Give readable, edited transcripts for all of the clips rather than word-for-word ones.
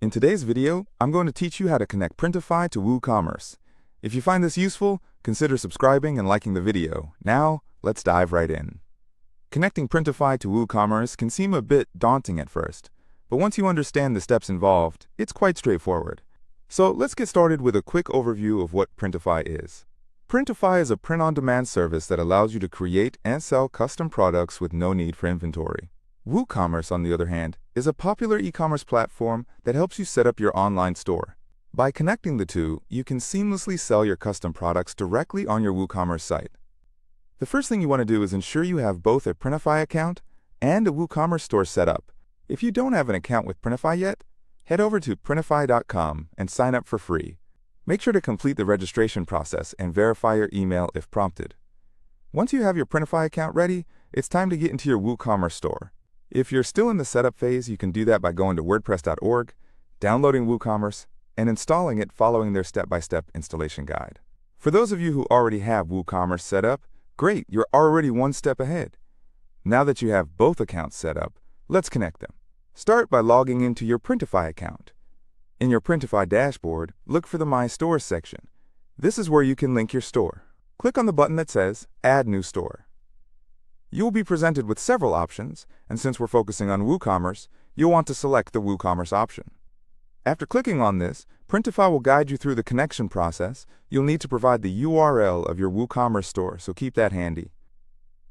In today's video, I'm going to teach you how to connect Printify to WooCommerce. If you find this useful, consider subscribing and liking the video. Now, let's dive right in. Connecting Printify to WooCommerce can seem a bit daunting at first, but once you understand the steps involved, it's quite straightforward. So let's get started with a quick overview of what Printify is. Printify is a print-on-demand service that allows you to create and sell custom products with no need for inventory. WooCommerce, on the other hand, is a popular e-commerce platform that helps you set up your online store. By connecting the two, you can seamlessly sell your custom products directly on your WooCommerce site. The first thing you want to do is ensure you have both a Printify account and a WooCommerce store set up. If you don't have an account with Printify yet, head over to printify.com and sign up for free. Make sure to complete the registration process and verify your email if prompted. Once you have your Printify account ready, it's time to get into your WooCommerce store. If you're still in the setup phase, you can do that by going to wordpress.org, downloading WooCommerce, and installing it following their step-by-step installation guide. For those of you who already have WooCommerce set up, great, you're already one step ahead. Now that you have both accounts set up, let's connect them. Start by logging into your Printify account. In your Printify dashboard, look for the My Stores section. This is where you can link your store. Click on the button that says Add New Store. You will be presented with several options, and since we're focusing on WooCommerce, you'll want to select the WooCommerce option. After clicking on this, Printify will guide you through the connection process. You'll need to provide the URL of your WooCommerce store, so keep that handy.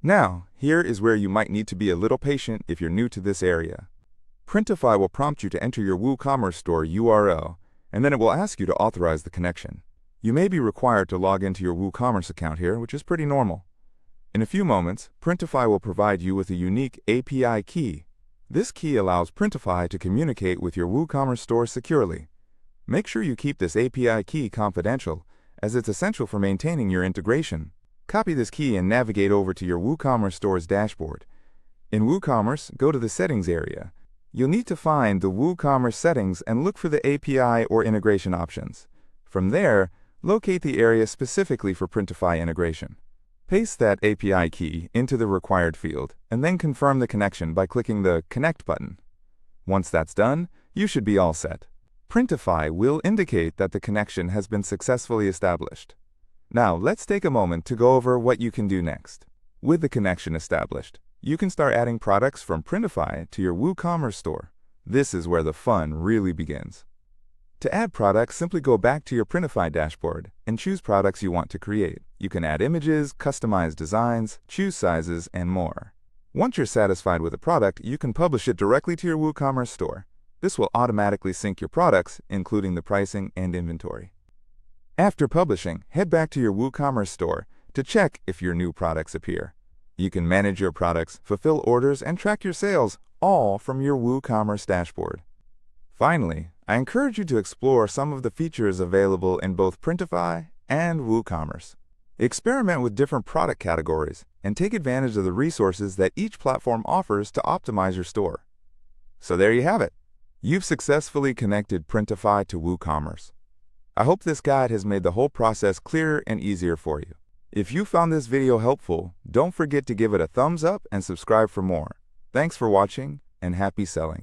Now, here is where you might need to be a little patient if you're new to this area. Printify will prompt you to enter your WooCommerce store URL, and then it will ask you to authorize the connection. You may be required to log into your WooCommerce account here, which is pretty normal. In a few moments, Printify will provide you with a unique API key. This key allows Printify to communicate with your WooCommerce store securely. Make sure you keep this API key confidential, as it's essential for maintaining your integration. Copy this key and navigate over to your WooCommerce store's dashboard. In WooCommerce, go to the Settings area. You'll need to find the WooCommerce settings and look for the API or integration options. From there, locate the area specifically for Printify integration. Paste that API key into the required field, and then confirm the connection by clicking the Connect button. Once that's done, you should be all set. Printify will indicate that the connection has been successfully established. Now, let's take a moment to go over what you can do next. With the connection established, you can start adding products from Printify to your WooCommerce store. This is where the fun really begins. To add products, simply go back to your Printify dashboard and choose products you want to create. You can add images, customize designs, choose sizes, and more. Once you're satisfied with a product, you can publish it directly to your WooCommerce store. This will automatically sync your products, including the pricing and inventory. After publishing, head back to your WooCommerce store to check if your new products appear. You can manage your products, fulfill orders, and track your sales, all from your WooCommerce dashboard. Finally, I encourage you to explore some of the features available in both Printify and WooCommerce. Experiment with different product categories and take advantage of the resources that each platform offers to optimize your store. So there you have it. You've successfully connected Printify to WooCommerce. I hope this guide has made the whole process clearer and easier for you. If you found this video helpful, don't forget to give it a thumbs up and subscribe for more. Thanks for watching, and happy selling.